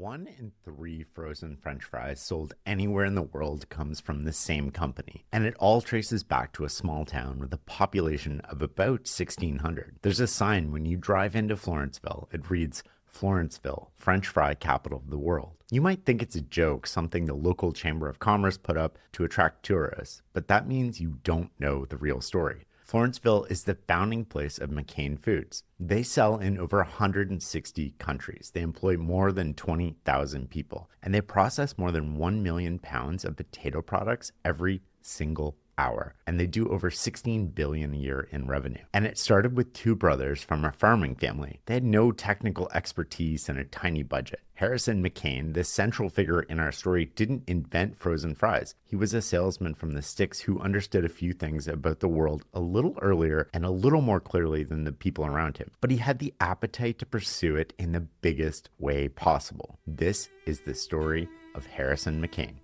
1 in 3 frozen French fries sold anywhere in the world comes from the same company, and it all traces back to a small town with a population of about 1,600. There's a sign when you drive into Florenceville. It reads, Florenceville, French fry capital of the world. You might think it's a joke, something the local Chamber of Commerce put up to attract tourists, but that means you don't know the real story. Florenceville is the founding place of McCain Foods. They sell in over 160 countries. They employ more than 20,000 people, and they process more than 1 million pounds of potato products every single hour. And they do over $16 billion a year in revenue. And it started with 2 brothers from a farming family. They had no technical expertise and a tiny budget. Harrison McCain, the central figure in our story, didn't invent frozen fries. He was a salesman from the sticks who understood a few things about the world a little earlier and a little more clearly than the people around him. But he had the appetite to pursue it in the biggest way possible. This is the story of Harrison McCain.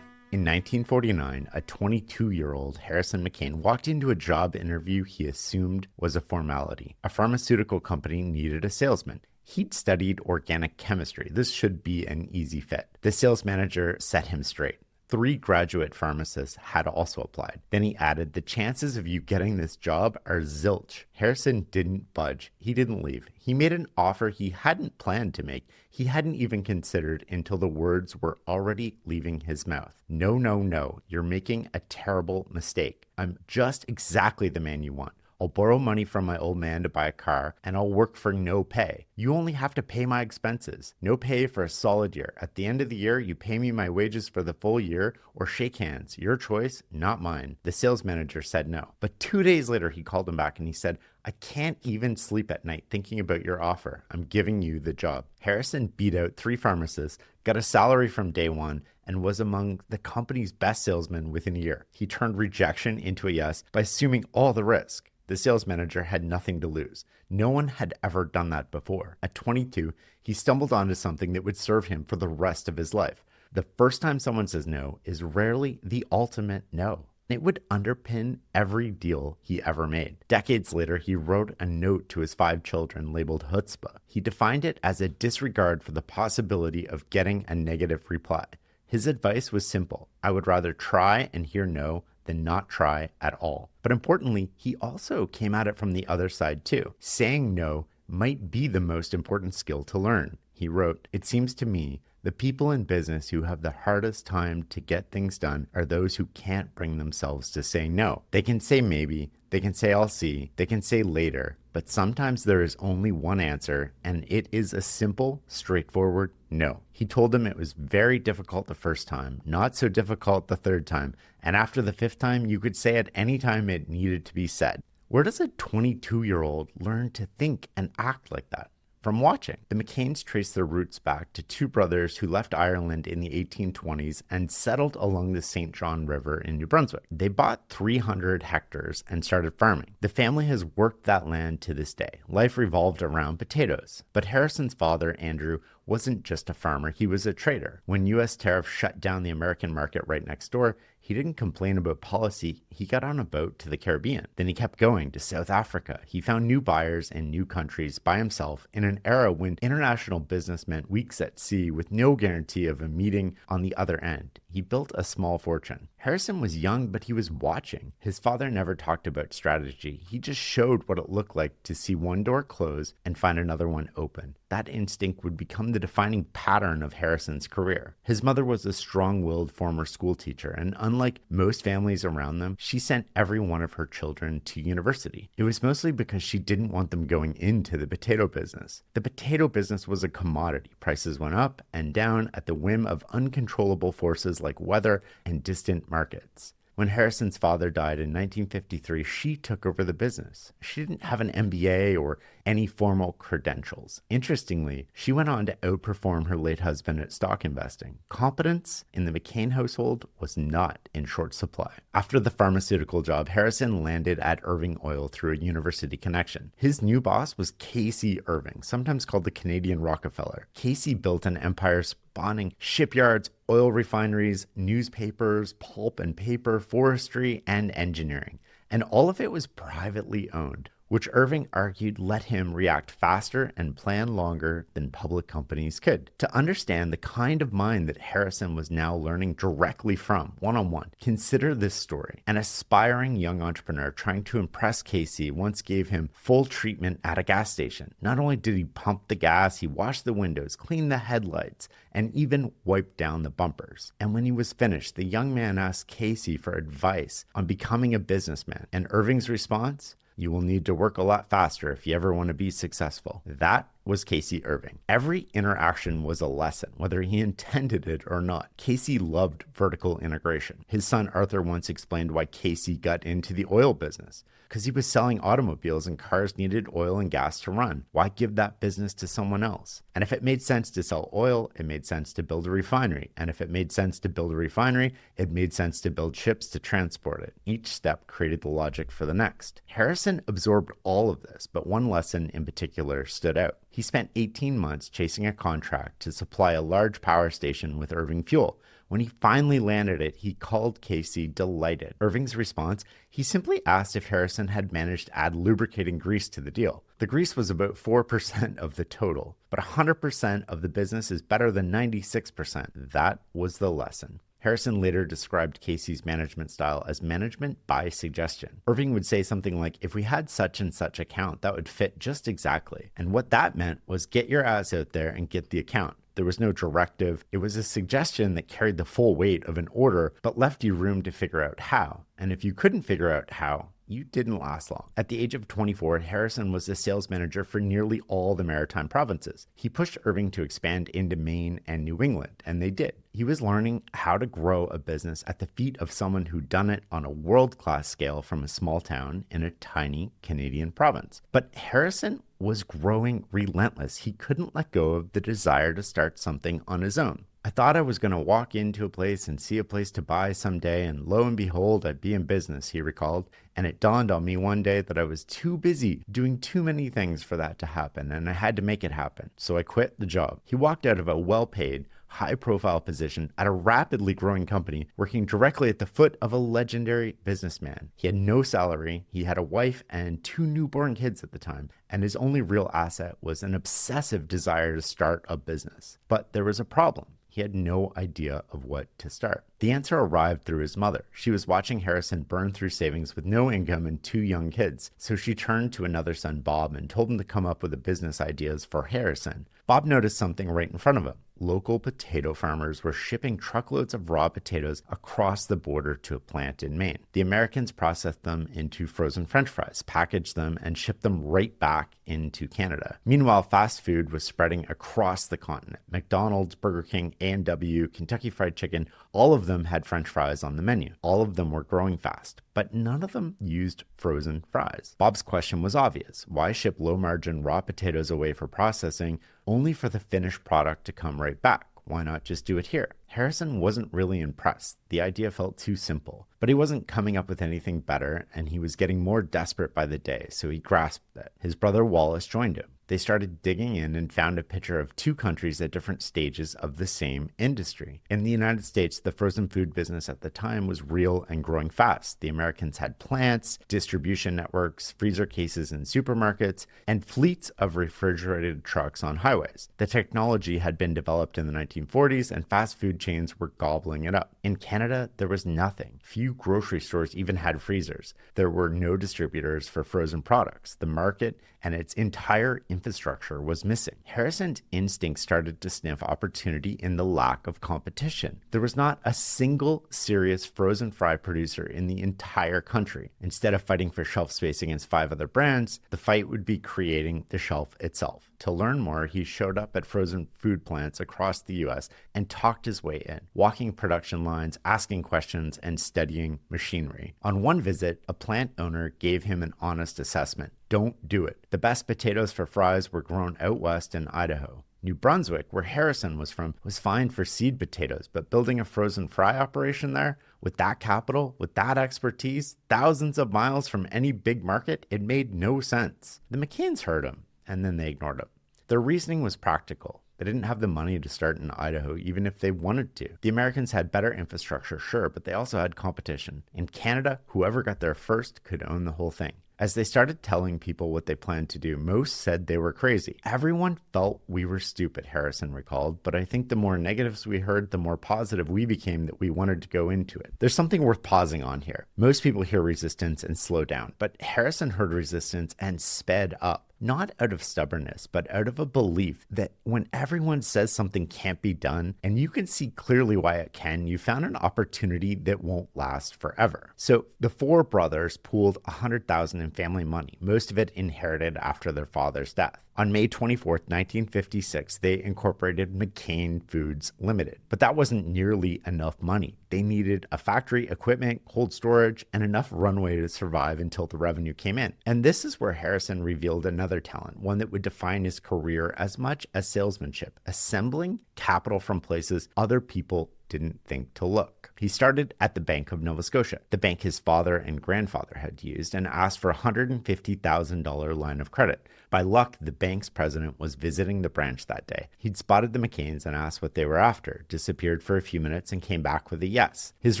In 1949, a 22-year-old Harrison McCain walked into a job interview he assumed was a formality. A pharmaceutical company needed a salesman. He'd studied organic chemistry. This should be an easy fit. The sales manager set him straight. 3 graduate pharmacists had also applied. Then he added, the chances of you getting this job are zilch. Harrison didn't budge. He didn't leave. He made an offer he hadn't planned to make. He hadn't even considered until the words were already leaving his mouth. No, no, no. You're making a terrible mistake. I'm just exactly the man you want. I'll borrow money from my old man to buy a car, and I'll work for no pay. You only have to pay my expenses. No pay for a solid year. At the end of the year, you pay me my wages for the full year or shake hands. Your choice, not mine. The sales manager said no. But 2 days later, he called him back and he said, I can't even sleep at night thinking about your offer. I'm giving you the job. Harrison beat out 3 pharmacists, got a salary from day one, and was among the company's best salesmen within a year. He turned rejection into a yes by assuming all the risk. The sales manager had nothing to lose. No one had ever done that before. At 22, he stumbled onto something that would serve him for the rest of his life. The first time someone says no is rarely the ultimate no. It would underpin every deal he ever made. Decades later, he wrote a note to his 5 children labeled chutzpah. He defined it as a disregard for the possibility of getting a negative reply. His advice was simple. I would rather try and hear no than not try at all. But importantly, he also came at it from the other side too. Saying no might be the most important skill to learn. He wrote, it seems to me the people in business who have the hardest time to get things done are those who can't bring themselves to say no. They can say maybe, they can say I'll see, they can say later, but sometimes there is only one answer, and it is a simple, straightforward no. He told them it was very difficult the first time, not so difficult the 3rd time, and after the 5th time, you could say it any time it needed to be said. Where does a 22-year-old learn to think and act like that? From watching. The McCains trace their roots back to 2 brothers who left Ireland in the 1820s and settled along the St. John River in New Brunswick. They bought 300 hectares and started farming. The family has worked that land to this day. Life revolved around potatoes. But Harrison's father, Andrew, wasn't just a farmer, he was a trader. When U.S. tariffs shut down the American market right next door, he didn't complain about policy. He got on a boat to the Caribbean. Then he kept going to South Africa. He found new buyers in new countries by himself in an era when international business meant weeks at sea with no guarantee of a meeting on the other end. He built a small fortune. Harrison was young, but he was watching. His father never talked about strategy. He just showed what it looked like to see one door close and find another one open. That instinct would become the defining pattern of Harrison's career. His mother was a strong-willed former school teacher, and unlike most families around them, she sent every one of her children to university. It was mostly because she didn't want them going into the potato business. The potato business was a commodity. Prices went up and down at the whim of uncontrollable forces like weather and distant markets. When Harrison's father died in 1953, she took over the business. She didn't have an MBA or any formal credentials. Interestingly, she went on to outperform her late husband at stock investing. Competence in the McCain household was not in short supply. After the pharmaceutical job, Harrison landed at Irving Oil through a university connection. His new boss was Casey Irving, sometimes called the Canadian Rockefeller. Casey built an empire spawning shipyards, oil refineries, newspapers, pulp and paper, forestry, and engineering. And all of it was privately owned. which Irving argued let him react faster and plan longer than public companies could. To understand the kind of mind that Harrison was now learning directly from, one-on-one, consider this story. An aspiring young entrepreneur trying to impress Casey once gave him full treatment at a gas station. Not only did he pump the gas, he washed the windows, cleaned the headlights, and even wiped down the bumpers. And when he was finished, the young man asked Casey for advice on becoming a businessman. And Irving's response? You will need to work a lot faster if you ever want to be successful. That was Casey Irving. Every interaction was a lesson, whether he intended it or not. Casey loved vertical integration. His son Arthur once explained why Casey got into the oil business. Because he was selling automobiles and cars needed oil and gas to run. Why give that business to someone else? And if it made sense to sell oil, it made sense to build a refinery. And if it made sense to build a refinery, it made sense to build ships to transport it. Each step created the logic for the next. Harrison absorbed all of this, but one lesson in particular stood out. He spent 18 months chasing a contract to supply a large power station with Irving fuel. When he finally landed it, he called Casey delighted. Irving's response? He simply asked if Harrison had managed to add lubricating grease to the deal. The grease was about 4% of the total, but 100% of the business is better than 96%. That was the lesson. Harrison later described Casey's management style as management by suggestion. Irving would say something like, if we had such and such account, that would fit just exactly. And what that meant was get your ass out there and get the account. There was no directive. It was a suggestion that carried the full weight of an order, but left you room to figure out how. And if you couldn't figure out how, you didn't last long. At the age of 24, Harrison was the sales manager for nearly all the maritime provinces. He pushed Irving to expand into Maine and New England, and they did. He was learning how to grow a business at the feet of someone who'd done it on a world-class scale from a small town in a tiny Canadian province. But Harrison was growing relentless. He couldn't let go of the desire to start something on his own. I thought I was going to walk into a place and see a place to buy someday, and lo and behold, I'd be in business, he recalled. And it dawned on me one day that I was too busy doing too many things for that to happen, and I had to make it happen. So I quit the job. He walked out of a well-paid, high-profile position at a rapidly growing company, working directly at the foot of a legendary businessman. He had no salary, he had a wife and 2 newborn kids at the time, and his only real asset was an obsessive desire to start a business. But there was a problem. He had no idea of what to start. The answer arrived through his mother. She was watching Harrison burn through savings with no income and 2 young kids. So she turned to another son, Bob, and told him to come up with the business ideas for Harrison. Bob noticed something right in front of him. Local potato farmers were shipping truckloads of raw potatoes across the border to a plant in Maine. The Americans processed them into frozen French fries, packaged them, and shipped them right back into Canada. Meanwhile, fast food was spreading across the continent. McDonald's, Burger King, A&W, Kentucky Fried Chicken, all of them had French fries on the menu. All of them were growing fast, but none of them used frozen fries. Bob's question was obvious. Why ship low-margin raw potatoes away for processing only for the finished product to come right back? Why not just do it here? Harrison wasn't really impressed. The idea felt too simple, but he wasn't coming up with anything better, and he was getting more desperate by the day, so he grasped it. His brother Wallace joined him. They started digging in and found a picture of 2 countries at different stages of the same industry. In the United States, the frozen food business at the time was real and growing fast. The Americans had plants, distribution networks, freezer cases in supermarkets, and fleets of refrigerated trucks on highways. The technology had been developed in the 1940s, and fast food chains were gobbling it up. In Canada, there was nothing. Few grocery stores even had freezers. There were no distributors for frozen products. The market and its entire infrastructure was missing. Harrison's instinct started to sniff opportunity in the lack of competition. There was not a single serious frozen fry producer in the entire country. Instead of fighting for shelf space against 5 other brands, the fight would be creating the shelf itself. To learn more, he showed up at frozen food plants across the US and talked his way in, walking production lines, asking questions, and studying machinery. On one visit, a plant owner gave him an honest assessment. Don't do it. The best potatoes for fries were grown out west in Idaho. New Brunswick, where Harrison was from, was fine for seed potatoes, but building a frozen fry operation there, with that capital, with that expertise, thousands of miles from any big market, it made no sense. The McCains heard him, and then they ignored him. Their reasoning was practical. They didn't have the money to start in Idaho, even if they wanted to. The Americans had better infrastructure, sure, but they also had competition. In Canada, whoever got there first could own the whole thing. As they started telling people what they planned to do, most said they were crazy. Everyone felt we were stupid, Harrison recalled, but I think the more negatives we heard, the more positive we became that we wanted to go into it. There's something worth pausing on here. Most people hear resistance and slow down, but Harrison heard resistance and sped up. Not out of stubbornness, but out of a belief that when everyone says something can't be done, and you can see clearly why it can, you found an opportunity that won't last forever. So the four brothers pooled $100,000 in family money, most of it inherited after their father's death. On May 24th, 1956, they incorporated McCain Foods Limited. But that wasn't nearly enough money. They needed a factory, equipment, cold storage, and enough runway to survive until the revenue came in. And this is where Harrison revealed another talent, one that would define his career as much as salesmanship, assembling capital from places other people didn't think to look. He started at the Bank of Nova Scotia, the bank his father and grandfather had used, and asked for a $150,000 line of credit. By luck, the bank's president was visiting the branch that day. He'd spotted the McCains and asked what they were after, disappeared for a few minutes, and came back with a yes. His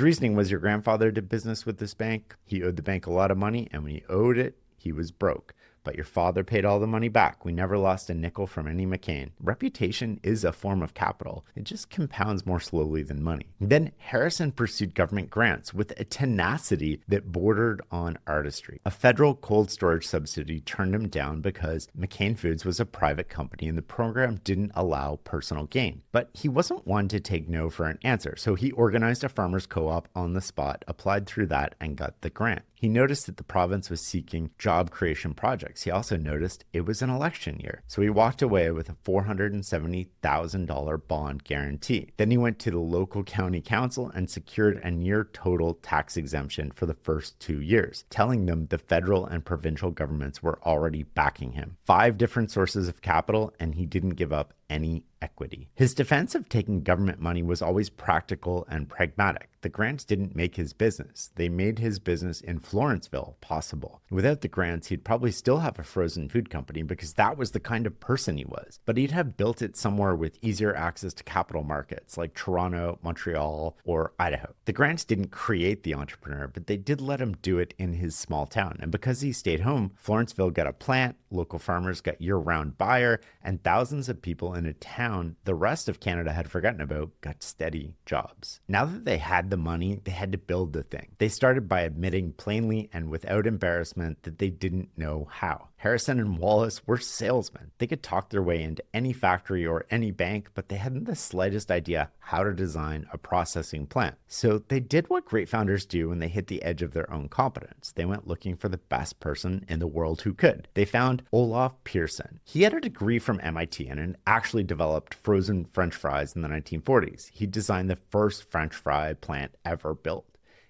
reasoning was, your grandfather did business with this bank. He owed the bank a lot of money, and when he owed it, he was broke. But your father paid all the money back. We never lost a nickel from any McCain. Reputation is a form of capital. It just compounds more slowly than money. Then Harrison pursued government grants with a tenacity that bordered on artistry. A federal cold storage subsidy turned him down because McCain Foods was a private company and the program didn't allow personal gain. But he wasn't one to take no for an answer, so he organized a farmers co-op on the spot, applied through that, and got the grant. He noticed that the province was seeking job creation projects. He also noticed it was an election year, so he walked away with a $470,000 bond guarantee. Then he went to the local county council and secured a near total tax exemption for the first 2 years, telling them the federal and provincial governments were already backing him. 5 different sources of capital, and he didn't give up any equity. His defense of taking government money was always practical and pragmatic. The grants didn't make his business. They made his business in Florenceville possible. Without the grants, he'd probably still have a frozen food company because that was the kind of person he was. But he'd have built it somewhere with easier access to capital markets like Toronto, Montreal, or Idaho. The grants didn't create the entrepreneur, but they did let him do it in his small town. And because he stayed home, Florenceville got a plant, local farmers got year-round buyer, and thousands of people in a town the rest of Canada had forgotten about got steady jobs. Now that they had the money, they had to build the thing. They started by admitting plainly and without embarrassment that they didn't know how. Harrison and Wallace were salesmen. They could talk their way into any factory or any bank, but they hadn't the slightest idea how to design a processing plant. So they did what great founders do when they hit the edge of their own competence. They went looking for the best person in the world who could. They found Olaf Pearson. He had a degree from MIT and had actually developed frozen French fries in the 1940s. He designed the first French fry plant ever built.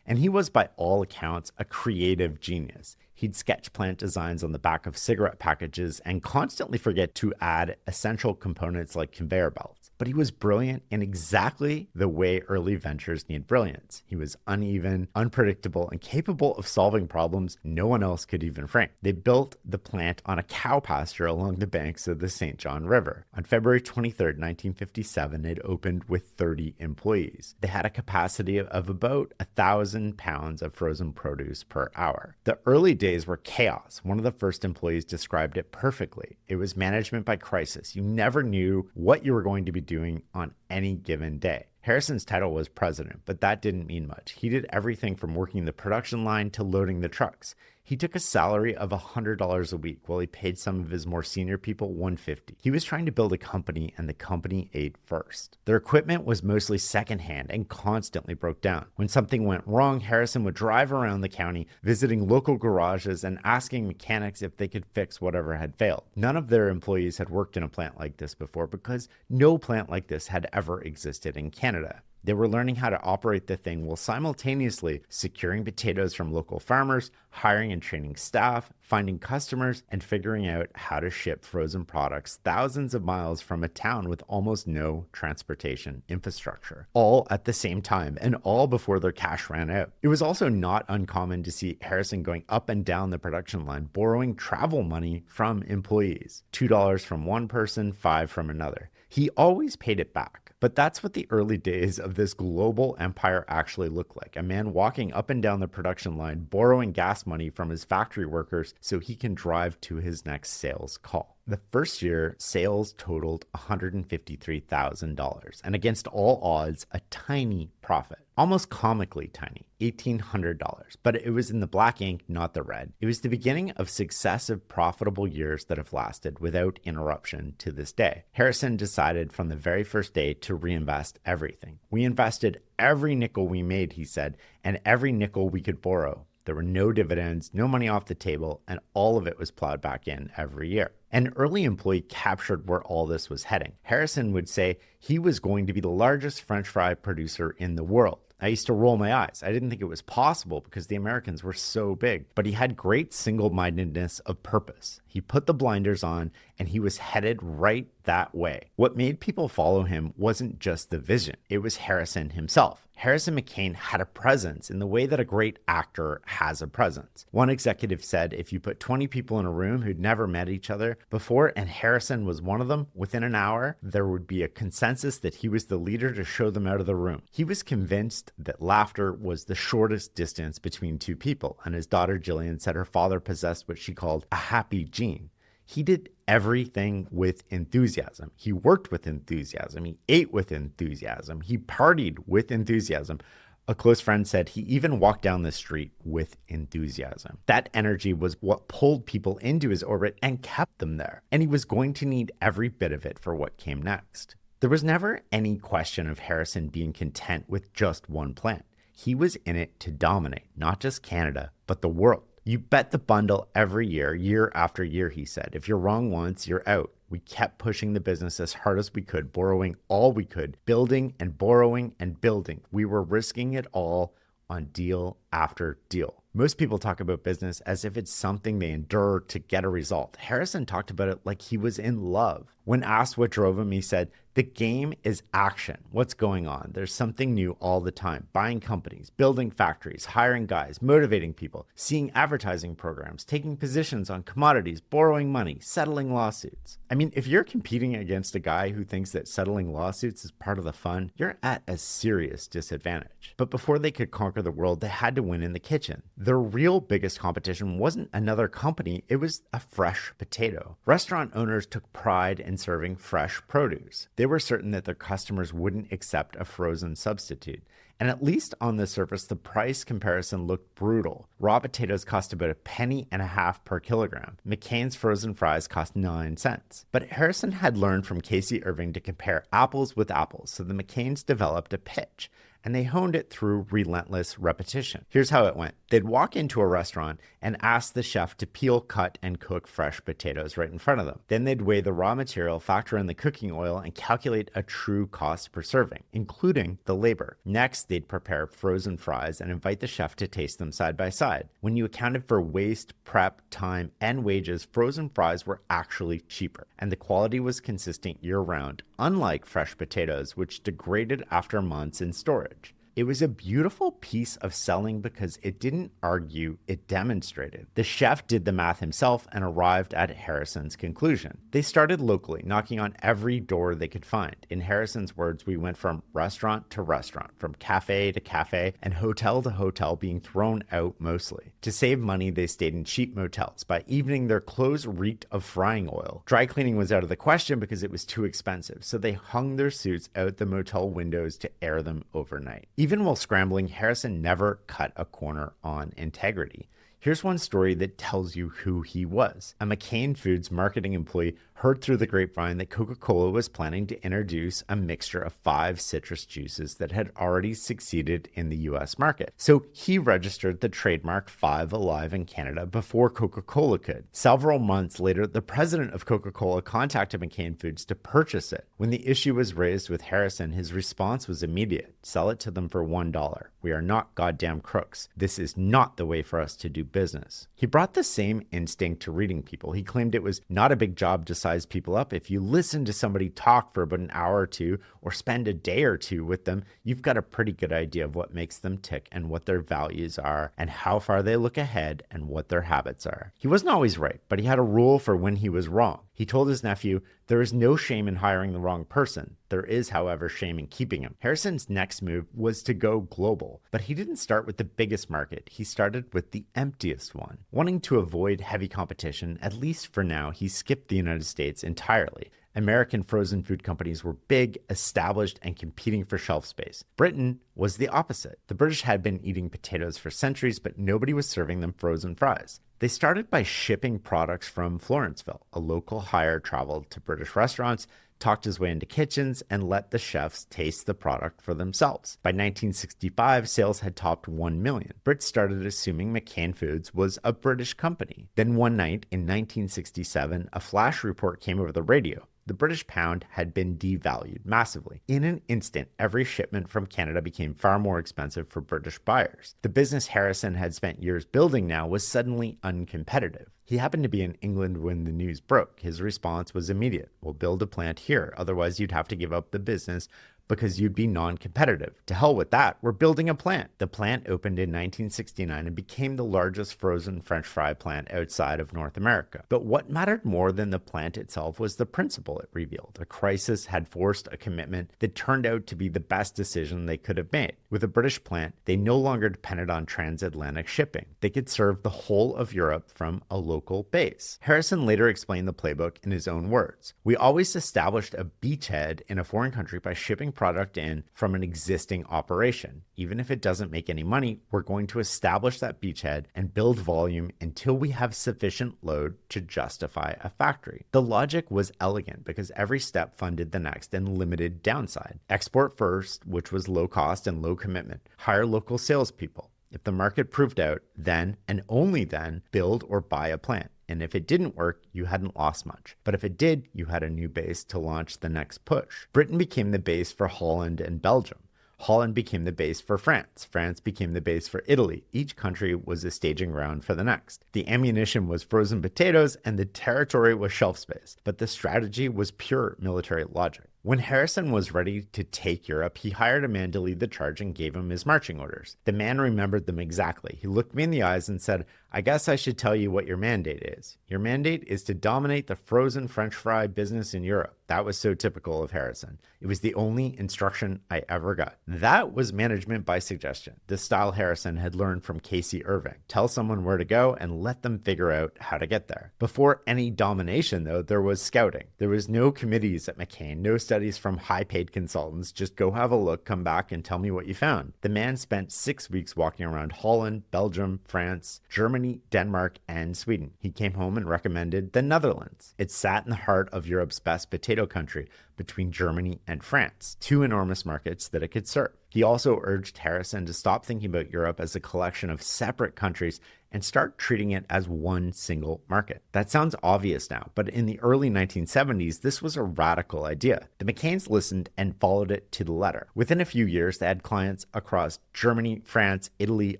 And he was, by all accounts, a creative genius. He'd sketch plant designs on the back of cigarette packages and constantly forget to add essential components like conveyor belts. But he was brilliant in exactly the way early ventures need brilliance. He was uneven, unpredictable, and capable of solving problems no one else could even frame. They built the plant on a cow pasture along the banks of the St. John River. On February 23rd, 1957, it opened with 30 employees. They had a capacity of about 1,000 pounds of frozen produce per hour. The early days were chaos. One of the first employees described it perfectly. It was management by crisis. You never knew what you were going to be doing on any given day. Harrison's title was president, but that didn't mean much. He did everything from working the production line to loading the trucks. He took a salary of $100 a week while he paid some of his more senior people $150. He was trying to build a company, and the company ate first. Their equipment was mostly secondhand and constantly broke down. When something went wrong, Harrison would drive around the county, visiting local garages and asking mechanics if they could fix whatever had failed. None of their employees had worked in a plant like this before because no plant like this had ever existed in Canada. They were learning how to operate the thing while simultaneously securing potatoes from local farmers, hiring and training staff, finding customers, and figuring out how to ship frozen products thousands of miles from a town with almost no transportation infrastructure. All at the same time, and all before their cash ran out. It was also not uncommon to see Harrison going up and down the production line, borrowing travel money from employees. $2 from one person, $5 from another. He always paid it back. But that's what the early days of this global empire actually looked like. A man walking up and down the production line, borrowing gas money from his factory workers so he can drive to his next sales call. The first year, sales totaled $153,000, and against all odds, a tiny profit. Almost comically tiny, $1,800, but it was in the black ink, not the red. It was the beginning of successive profitable years that have lasted without interruption to this day. Harrison decided from the very first day to reinvest everything. We invested every nickel we made, he said, and every nickel we could borrow. There were no dividends, no money off the table, and all of it was plowed back in every year. An early employee captured where all this was heading. Harrison would say he was going to be the largest French fry producer in the world. I used to roll my eyes. I didn't think it was possible because the Americans were so big, but he had great single-mindedness of purpose. He put the blinders on and he was headed right that way. What made people follow him wasn't just the vision. It was Harrison himself. Harrison McCain had a presence in the way that a great actor has a presence. One executive said if you put 20 people in a room who'd never met each other before, and Harrison was one of them, within an hour, there would be a consensus that he was the leader to show them out of the room. He was convinced that laughter was the shortest distance between two people, and his daughter Jillian said her father possessed what she called a happy gene. He did everything with enthusiasm. He worked with enthusiasm. He ate with enthusiasm. He partied with enthusiasm. A close friend said he even walked down the street with enthusiasm. That energy was what pulled people into his orbit and kept them there. And he was going to need every bit of it for what came next. There was never any question of Harrison being content with just one plant. He was in it to dominate, not just Canada, but the world. You bet the bundle every year, year after year, he said. If you're wrong once, you're out. We kept pushing the business as hard as we could, borrowing all we could, building and borrowing and building. We were risking it all on deal after deal. Most people talk about business as if it's something they endure to get a result. Harrison talked about it like he was in love. When asked what drove him, he said, the game is action. What's going on? There's something new all the time. Buying companies, building factories, hiring guys, motivating people, seeing advertising programs, taking positions on commodities, borrowing money, settling lawsuits. I mean, if you're competing against a guy who thinks that settling lawsuits is part of the fun, you're at a serious disadvantage. But before they could conquer the world, they had to win in the kitchen. Their real biggest competition wasn't another company, it was a fresh potato. Restaurant owners took pride in serving fresh produce. They were certain that their customers wouldn't accept a frozen substitute. And at least on the surface, the price comparison looked brutal. Raw potatoes cost about $1.50 per kilogram. McCain's frozen fries cost 9 cents. But Harrison had learned from Casey Irving to compare apples with apples, so the McCains developed a pitch. And they honed it through relentless repetition. Here's how it went. They'd walk into a restaurant and ask the chef to peel, cut, and cook fresh potatoes right in front of them. Then they'd weigh the raw material, factor in the cooking oil, and calculate a true cost per serving, including the labor. Next, they'd prepare frozen fries and invite the chef to taste them side by side. When you accounted for waste, prep, time, and wages, frozen fries were actually cheaper, and the quality was consistent year-round, unlike fresh potatoes, which degraded after months in storage. It was a beautiful piece of selling because it didn't argue, it demonstrated. The chef did the math himself and arrived at Harrison's conclusion. They started locally, knocking on every door they could find. In Harrison's words, we went from restaurant to restaurant, from cafe to cafe, and hotel to hotel, being thrown out mostly. To save money, they stayed in cheap motels. By evening, their clothes reeked of frying oil. Dry cleaning was out of the question because it was too expensive, so they hung their suits out the motel windows to air them overnight. Even while scrambling, Harrison never cut a corner on integrity. Here's one story that tells you who he was. A McCain Foods marketing employee heard through the grapevine that Coca-Cola was planning to introduce a mixture of 5 citrus juices that had already succeeded in the US market. So he registered the trademark 5 Alive in Canada before Coca-Cola could. Several months later, the president of Coca-Cola contacted McCain Foods to purchase it. When the issue was raised with Harrison, his response was immediate. Sell it to them for $1. We are not goddamn crooks. This is not the way for us to do business. He brought the same instinct to reading people. He claimed it was not a big job to size people up. If you listen to somebody talk for about an hour or two or spend a day or two with them, you've got a pretty good idea of what makes them tick and what their values are and how far they look ahead and what their habits are. He wasn't always right, but he had a rule for when he was wrong. He told his nephew, "There is no shame in hiring the wrong person. There is, however, shame in keeping him." Harrison's next move was to go global, but he didn't start with the biggest market. He started with the emptiest one. Wanting to avoid heavy competition, at least for now, he skipped the United States entirely. American frozen food companies were big, established, and competing for shelf space. Britain was the opposite. The British had been eating potatoes for centuries, but nobody was serving them frozen fries. They started by shipping products from Florenceville. A local hire traveled to British restaurants, talked his way into kitchens, and let the chefs taste the product for themselves. By 1965, sales had topped 1 million. Brits started assuming McCain Foods was a British company. Then one night in 1967, a flash report came over the radio. The British pound had been devalued massively. In an instant, every shipment from Canada became far more expensive for British buyers. The business Harrison had spent years building now was suddenly uncompetitive. He happened to be in England when the news broke. His response was immediate. "We'll build a plant here. Otherwise, you'd have to give up the business because you'd be non-competitive. To hell with that. We're building a plant." The plant opened in 1969 and became the largest frozen French fry plant outside of North America. But what mattered more than the plant itself was the principle it revealed. A crisis had forced a commitment that turned out to be the best decision they could have made. With a British plant, they no longer depended on transatlantic shipping. They could serve the whole of Europe from a local base. Harrison later explained the playbook in his own words. "We always established a beachhead in a foreign country by shipping product in from an existing operation. Even if it doesn't make any money, we're going to establish that beachhead and build volume until we have sufficient load to justify a factory." The logic was elegant because every step funded the next and limited downside. Export first, which was low cost and low commitment. Hire local salespeople. If the market proved out, then and only then build or buy a plant. And if it didn't work, you hadn't lost much. But if it did, you had a new base to launch the next push. Britain became the base for Holland and Belgium. Holland became the base for France. France became the base for Italy. Each country was a staging ground for the next. The ammunition was frozen potatoes and the territory was shelf space. But the strategy was pure military logic. When Harrison was ready to take Europe, he hired a man to lead the charge and gave him his marching orders. The man remembered them exactly. He looked me in the eyes and said, "I guess I should tell you what your mandate is. Your mandate is to dominate the frozen French fry business in Europe." That was so typical of Harrison. It was the only instruction I ever got. That was management by suggestion, the style Harrison had learned from Casey Irving. Tell someone where to go and let them figure out how to get there. Before any domination, though, there was scouting. There was no committees at McCain, no studies from high-paid consultants. Just go have a look, come back, and tell me what you found. The man spent 6 weeks walking around Holland, Belgium, France, Germany, Denmark, and Sweden. He came home and recommended the Netherlands. It sat in the heart of Europe's best potato country, between Germany and France, two enormous markets that it could serve. He also urged Harrison to stop thinking about Europe as a collection of separate countries and start treating it as one single market. That sounds obvious now, but in the early 1970s, this was a radical idea. The McCains listened and followed it to the letter. Within a few years, they had clients across Germany, France, Italy,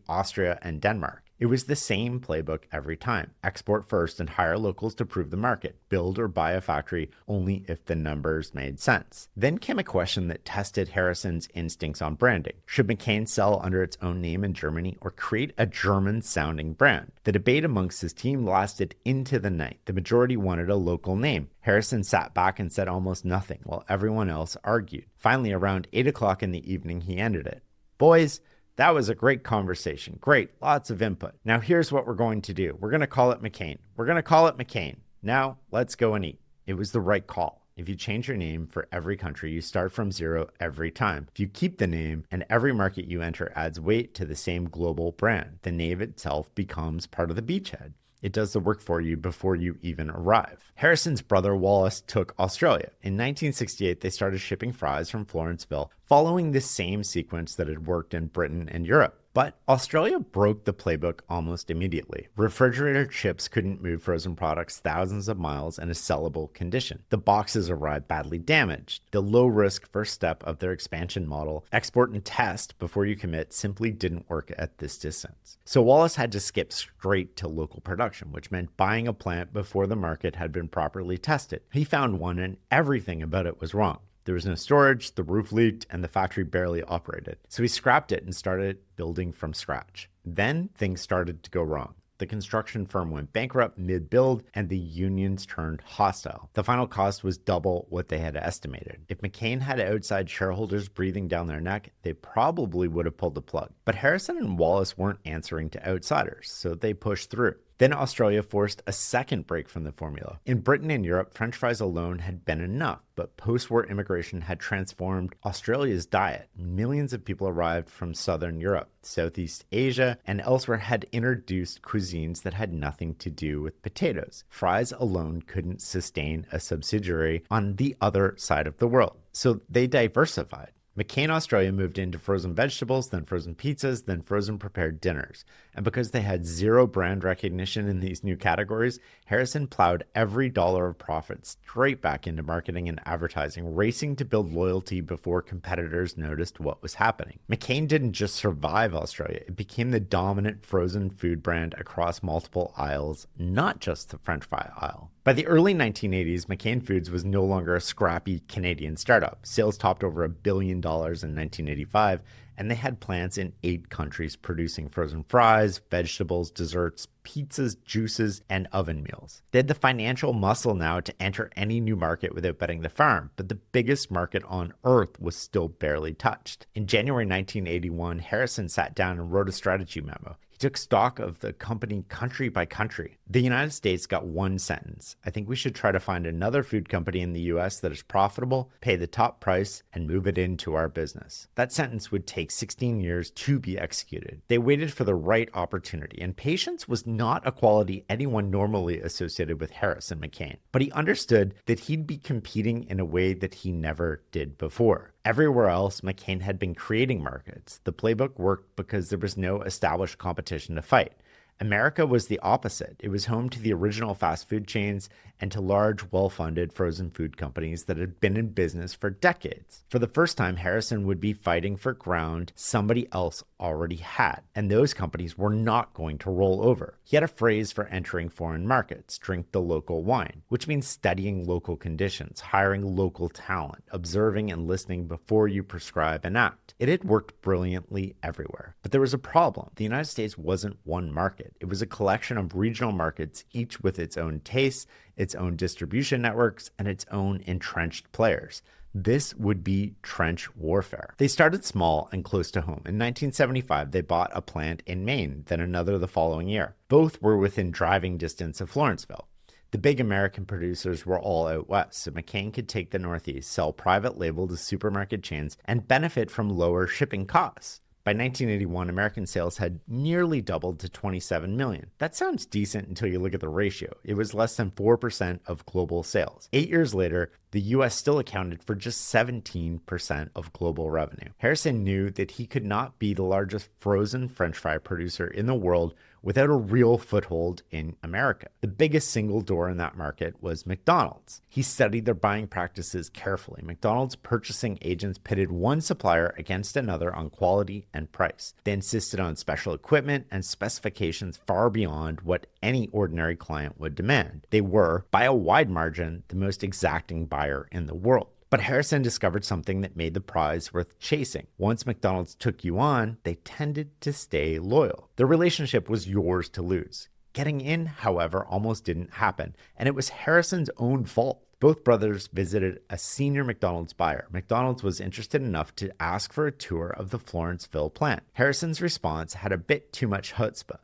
Austria, and Denmark. It was the same playbook every time. Export first and hire locals to prove the market. Build or buy a factory only if the numbers made sense. Then came a question that tested Harrison's instincts on branding. Should McCain sell under its own name in Germany or create a German-sounding brand? The debate amongst his team lasted into the night. The majority wanted a local name. Harrison sat back and said almost nothing while everyone else argued. Finally, around 8 o'clock in the evening, he ended it. "Boys, that was a great conversation. Great. Lots of input. Now here's what we're going to do. We're going to call it McCain. We're going to call it McCain. Now let's go and eat." It was the right call. If you change your name for every country, you start from zero every time. If you keep the name and every market you enter adds weight to the same global brand, the name itself becomes part of the beachhead. It does the work for you before you even arrive. Harrison's brother Wallace took Australia. In 1968, they started shipping fries from Florenceville, following the same sequence that had worked in Britain and Europe. But Australia broke the playbook almost immediately. Refrigerated ships couldn't move frozen products thousands of miles in a sellable condition. The boxes arrived badly damaged. The low-risk first step of their expansion model, export and test before you commit, simply didn't work at this distance. So Wallace had to skip straight to local production, which meant buying a plant before the market had been properly tested. He found one and everything about it was wrong. There was no storage, the roof leaked, and the factory barely operated. So he scrapped it and started building from scratch. Then things started to go wrong. The construction firm went bankrupt mid-build, and the unions turned hostile. The final cost was double what they had estimated. If McCain had outside shareholders breathing down their neck, they probably would have pulled the plug. But Harrison and Wallace weren't answering to outsiders, so they pushed through. Then Australia forced a second break from the formula. In Britain and Europe, French fries alone had been enough, but post-war immigration had transformed Australia's diet. Millions of people arrived from southern Europe, Southeast Asia, and elsewhere had introduced cuisines that had nothing to do with potatoes. Fries alone couldn't sustain a subsidiary on the other side of the world, so they diversified. McCain Australia moved into frozen vegetables, then frozen pizzas, then frozen prepared dinners. And because they had zero brand recognition in these new categories, Harrison plowed every dollar of profit straight back into marketing and advertising, racing to build loyalty before competitors noticed what was happening. McCain didn't just survive Australia, it became the dominant frozen food brand across multiple aisles, not just the French fry aisle. By the early 1980s, McCain Foods was no longer a scrappy Canadian startup. Sales topped over $1 billion in 1985, and they had plants in 8 countries producing frozen fries, vegetables, desserts, pizzas, juices, and oven meals. They had the financial muscle now to enter any new market without betting the farm, but the biggest market on earth was still barely touched. In January 1981, Harrison sat down and wrote a strategy memo. He took stock of the company country by country. The United States got one sentence: I think we should try to find another food company in the US that is profitable, pay the top price, and move it into our business. That sentence would take 16 years to be executed. They waited for the right opportunity, and patience was not a quality anyone normally associated with Harrison McCain. But he understood that he'd be competing in a way that he never did before. Everywhere else, McCain had been creating markets. The playbook worked because there was no established competition to fight. America was the opposite. It was home to the original fast food chains and to large, well-funded frozen food companies that had been in business for decades. For the first time, Harrison would be fighting for ground somebody else already had, and those companies were not going to roll over. He had a phrase for entering foreign markets: drink the local wine, which means studying local conditions, hiring local talent, observing and listening before you prescribe and act. It had worked brilliantly everywhere. But there was a problem. The United States wasn't one market. It was a collection of regional markets, each with its own tastes, its own distribution networks, and its own entrenched players. This would be trench warfare. They started small and close to home. In 1975, they bought a plant in Maine, then another the following year. Both were within driving distance of Florenceville. The big American producers were all out west, so McCain could take the Northeast, sell private label to supermarket chains, and benefit from lower shipping costs. By 1981, American sales had nearly doubled to 27 million. That sounds decent until you look at the ratio. It was less than 4% of global sales. 8 years later, the US still accounted for just 17% of global revenue. Harrison knew that he could not be the largest frozen French fry producer in the world without a real foothold in America. The biggest single door in that market was McDonald's. He studied their buying practices carefully. McDonald's purchasing agents pitted one supplier against another on quality and price. They insisted on special equipment and specifications far beyond what any ordinary client would demand. They were, by a wide margin, the most exacting buyer in the world. But Harrison discovered something that made the prize worth chasing. Once McDonald's took you on, they tended to stay loyal. The relationship was yours to lose. Getting in, however, almost didn't happen, and it was Harrison's own fault. Both brothers visited a senior McDonald's buyer. McDonald's was interested enough to ask for a tour of the Florenceville plant. Harrison's response had a bit too much chutzpah.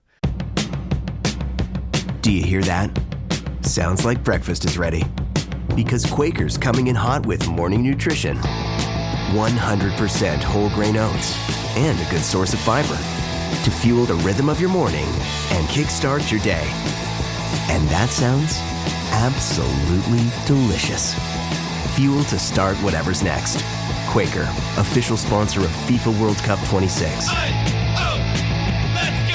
Do you hear that? Sounds like breakfast is ready. Because Quaker's coming in hot with morning nutrition. 100% whole grain oats and a good source of fiber to fuel the rhythm of your morning and kickstart your day. And that sounds absolutely delicious. Fuel to start whatever's next. Quaker, official sponsor of FIFA World Cup 26. Let's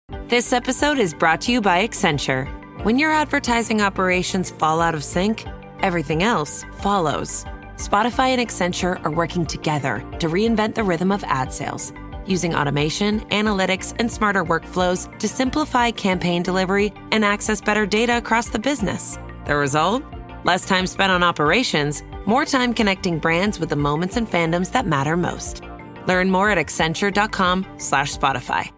go! This episode is brought to you by Accenture. When your advertising operations fall out of sync, everything else follows. Spotify and Accenture are working together to reinvent the rhythm of ad sales, using automation, analytics, and smarter workflows to simplify campaign delivery and access better data across the business. The result? Less time spent on operations, more time connecting brands with the moments and fandoms that matter most. Learn more at Accenture.com/Spotify.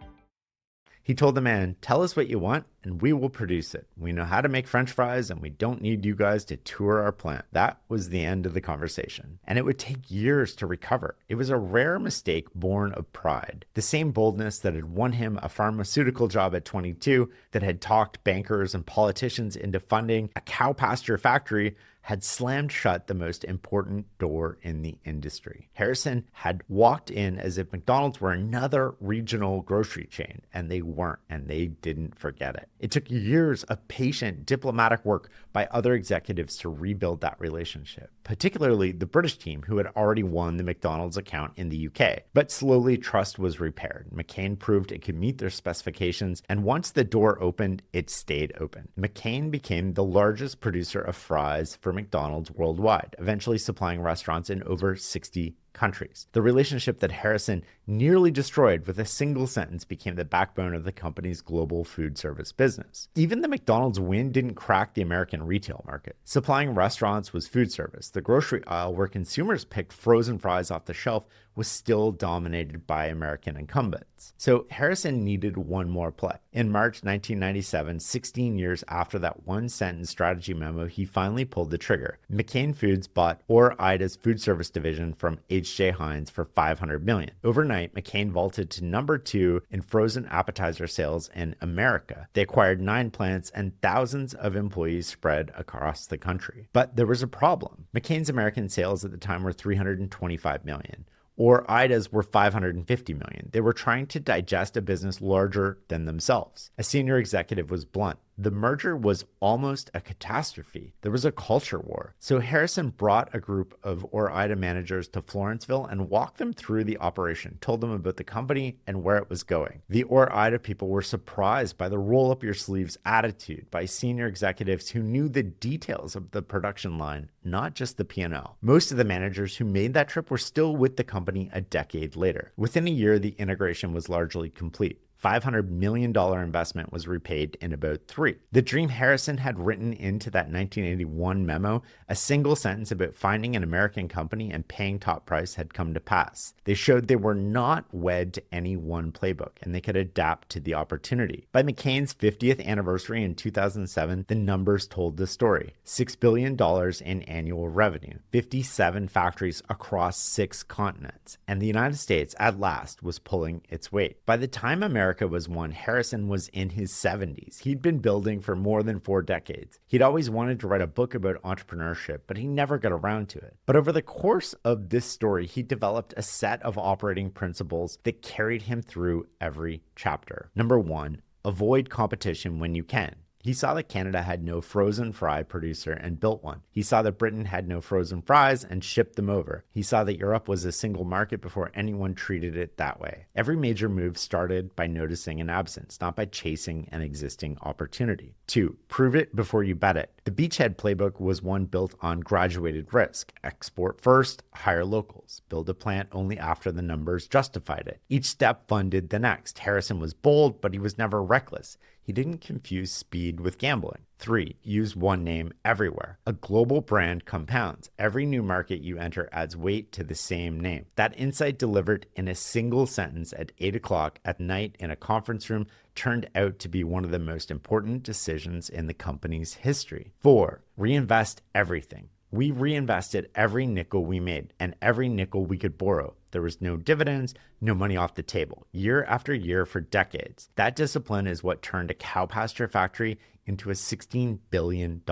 He told the man, "Tell us what you want and we will produce it. We know how to make French fries and we don't need you guys to tour our plant." That was the end of the conversation. And it would take years to recover. It was a rare mistake born of pride. The same boldness that had won him a pharmaceutical job at 22, that had talked bankers and politicians into funding a cow pasture factory, had slammed shut the most important door in the industry. Harrison had walked in as if McDonald's were another regional grocery chain, and they weren't, and they didn't forget it. It took years of patient diplomatic work by other executives to rebuild that relationship, particularly the British team who had already won the McDonald's account in the UK. But slowly trust was repaired. McCain proved it could meet their specifications, and once the door opened, it stayed open. McCain became the largest producer of fries for McDonald's worldwide, eventually supplying restaurants in over 60 countries. The relationship that Harrison nearly destroyed with a single sentence became the backbone of the company's global food service business. Even the McDonald's win didn't crack the American retail market. Supplying restaurants was food service. The grocery aisle, where consumers picked frozen fries off the shelf, was still dominated by American incumbents. So Harrison needed one more play. In March 1997, 16 years after that one-sentence strategy memo, he finally pulled the trigger. McCain Foods bought Ore-Ida's food service division from H.J. Heinz for $500 million. Overnight, McCain vaulted to number 2 in frozen appetizer sales in America. They acquired 9 plants and thousands of employees spread across the country. But there was a problem. McCain's American sales at the time were $325 million. Or Ida's were $550 million. They were trying to digest a business larger than themselves. A senior executive was blunt. The merger was almost a catastrophe. There was a culture war. So Harrison brought a group of Ore-Ida managers to Florenceville and walked them through the operation, told them about the company and where it was going. The Ore-Ida people were surprised by the roll-up-your-sleeves attitude by senior executives who knew the details of the production line, not just the P&L. Most of the managers who made that trip were still with the company a decade later. Within a year, the integration was largely complete. $500 million investment was repaid in about 3. The dream Harrison had written into that 1981 memo, a single sentence about finding an American company and paying top price, had come to pass. They showed they were not wed to any one playbook, and they could adapt to the opportunity. By McCain's 50th anniversary in 2007, the numbers told the story. $6 billion in annual revenue, 57 factories across 6 continents, and the United States, at last, was pulling its weight. By the time America was won, Harrison was in his 70s. He'd been building for more than 4 decades. He'd always wanted to write a book about entrepreneurship, but he never got around to it. But over the course of this story, he developed a set of operating principles that carried him through every chapter. Number 1, avoid competition when you can. He saw that Canada had no frozen fry producer and built one. He saw that Britain had no frozen fries and shipped them over. He saw that Europe was a single market before anyone treated it that way. Every major move started by noticing an absence, not by chasing an existing opportunity. 2, prove it before you bet it. The beachhead playbook was one built on graduated risk. Export first, hire locals. Build a plant only after the numbers justified it. Each step funded the next. Harrison was bold, but he was never reckless. He didn't confuse speed with gambling. 3, use one name everywhere. A global brand compounds. Every new market you enter adds weight to the same name. That insight delivered in a single sentence at 8 o'clock at night in a conference room turned out to be one of the most important decisions in the company's history. 4, reinvest everything. We reinvested every nickel we made and every nickel we could borrow. There was no dividends, no money off the table, year after year for decades. That discipline is what turned a cow pasture factory into a $16 billion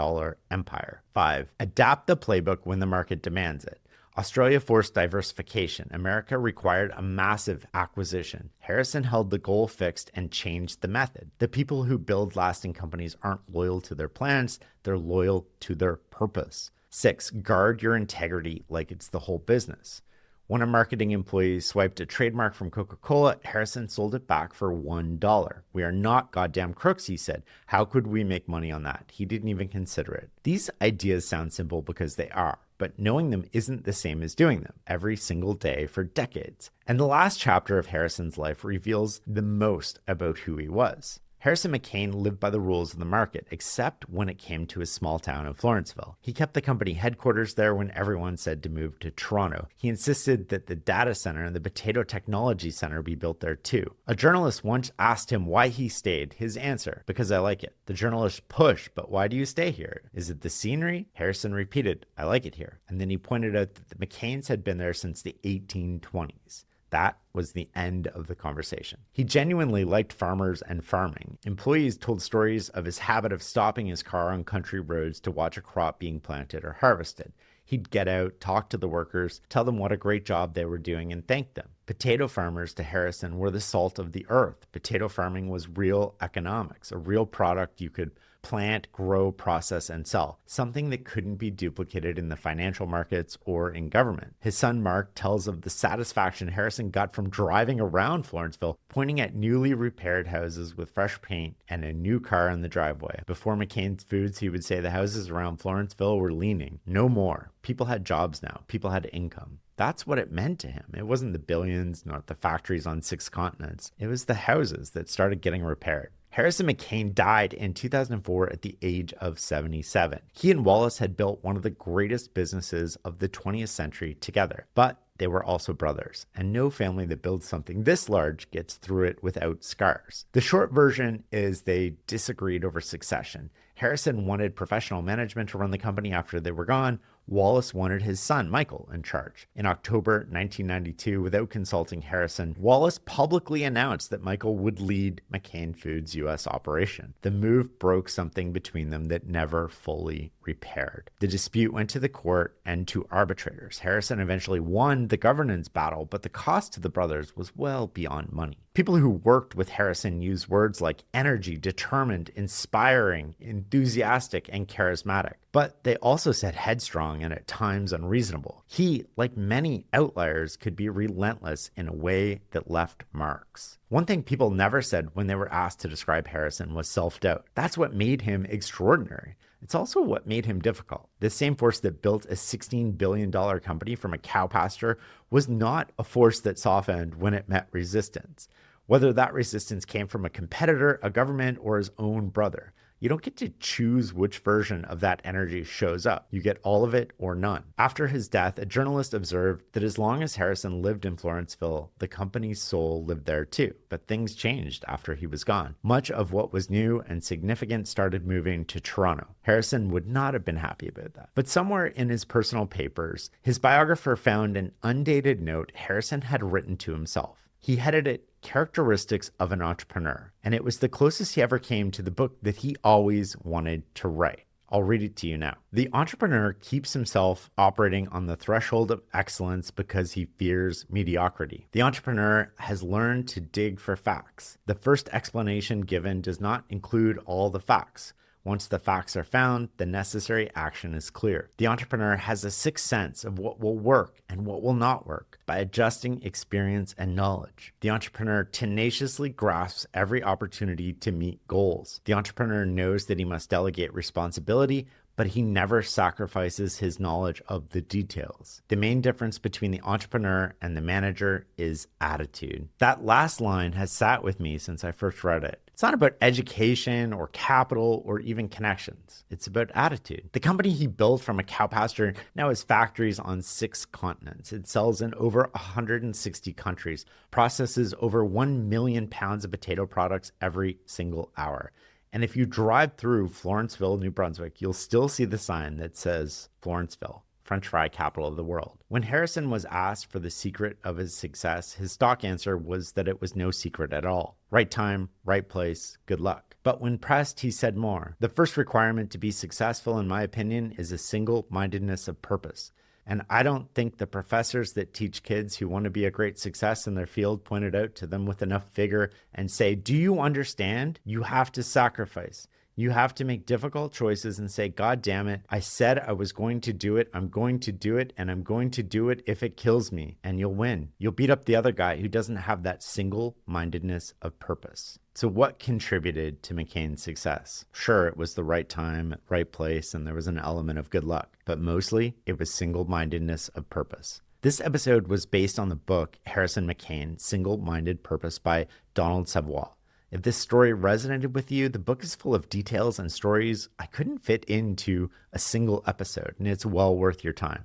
empire. 5, adapt the playbook when the market demands it. Australia forced diversification. America required a massive acquisition. Harrison held the goal fixed and changed the method. The people who build lasting companies aren't loyal to their plans, they're loyal to their purpose. 6, guard your integrity like it's the whole business. When a marketing employee swiped a trademark from Coca-Cola, Harrison sold it back for $1. We are not goddamn crooks, he said. How could we make money on that? He didn't even consider it. These ideas sound simple because they are, but knowing them isn't the same as doing them every single day for decades. And the last chapter of Harrison's life reveals the most about who he was. Harrison McCain lived by the rules of the market, except when it came to his small town of Florenceville. He kept the company headquarters there when everyone said to move to Toronto. He insisted that the data center and the Potato Technology Center be built there too. A journalist once asked him why he stayed. His answer, because I like it. The journalist pushed, but why do you stay here? Is it the scenery? Harrison repeated, I like it here. And then he pointed out that the McCains had been there since the 1820s. That was the end of the conversation. He genuinely liked farmers and farming. Employees told stories of his habit of stopping his car on country roads to watch a crop being planted or harvested. He'd get out, talk to the workers, tell them what a great job they were doing, and thank them. Potato farmers to Harrison were the salt of the earth. Potato farming was real economics, a real product you could plant, grow, process, and sell, something that couldn't be duplicated in the financial markets or in government. His son Mark tells of the satisfaction Harrison got from driving around Florenceville, pointing at newly repaired houses with fresh paint and a new car in the driveway. Before McCain's Foods, he would say the houses around Florenceville were leaning. No more. People had jobs now. People had income. That's what it meant to him. It wasn't the billions, not the factories on 6 continents. It was the houses that started getting repaired. Harrison McCain died in 2004 at the age of 77. He and Wallace had built one of the greatest businesses of the 20th century together, but they were also brothers, and no family that builds something this large gets through it without scars. The short version is they disagreed over succession. Harrison wanted professional management to run the company after they were gone. Wallace wanted his son, Michael, in charge. In October 1992, without consulting Harrison, Wallace publicly announced that Michael would lead McCain Foods' U.S. operation. The move broke something between them that never fully repaired. The dispute went to the court and to arbitrators. Harrison eventually won the governance battle, but the cost to the brothers was well beyond money. People who worked with Harrison used words like energy, determined, inspiring, enthusiastic, and charismatic. But they also said headstrong and at times unreasonable. He, like many outliers, could be relentless in a way that left marks. One thing people never said when they were asked to describe Harrison was self-doubt. That's what made him extraordinary. It's also what made him difficult. The same force that built a $16 billion company from a cow pasture was not a force that softened when it met resistance. Whether that resistance came from a competitor, a government, or his own brother. You don't get to choose which version of that energy shows up. You get all of it or none. After his death, a journalist observed that as long as Harrison lived in Florenceville, the company's soul lived there too. But things changed after he was gone. Much of what was new and significant started moving to Toronto. Harrison would not have been happy about that. But somewhere in his personal papers, his biographer found an undated note Harrison had written to himself. He headed it Characteristics of an Entrepreneur, and it was the closest he ever came to the book that he always wanted to write. I'll read it to you now. The entrepreneur keeps himself operating on the threshold of excellence because he fears mediocrity. The entrepreneur has learned to dig for facts. The first explanation given does not include all the facts. Once the facts are found, the necessary action is clear. The entrepreneur has a sixth sense of what will work and what will not work by adjusting experience and knowledge. The entrepreneur tenaciously grasps every opportunity to meet goals. The entrepreneur knows that he must delegate responsibility, but he never sacrifices his knowledge of the details. The main difference between the entrepreneur and the manager is attitude. That last line has sat with me since I first read it. It's not about education or capital or even connections. It's about attitude. The company he built from a cow pasture now has factories on 6 continents. It sells in over 160 countries, processes over 1 million pounds of potato products every single hour. And if you drive through Florenceville, New Brunswick, you'll still see the sign that says Florenceville, French fry capital of the world. When Harrison was asked for the secret of his success, his stock answer was that it was no secret at all. Right time, right place, good luck. But when pressed, he said more. The first requirement to be successful, in my opinion, is a single-mindedness of purpose. And I don't think the professors that teach kids who want to be a great success in their field pointed out to them with enough vigor and say, do you understand? You have to sacrifice. You have to make difficult choices and say, God damn it, I said I was going to do it. I'm going to do it, and I'm going to do it if it kills me. And you'll win. You'll beat up the other guy who doesn't have that single-mindedness of purpose. So what contributed to McCain's success? Sure, it was the right time, right place, and there was an element of good luck. But mostly, it was single-mindedness of purpose. This episode was based on the book Harrison McCain, Single-Minded Purpose by Donald Savoie. If this story resonated with you, the book is full of details and stories I couldn't fit into a single episode, and it's well worth your time.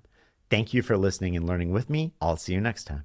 Thank you for listening and learning with me. I'll see you next time.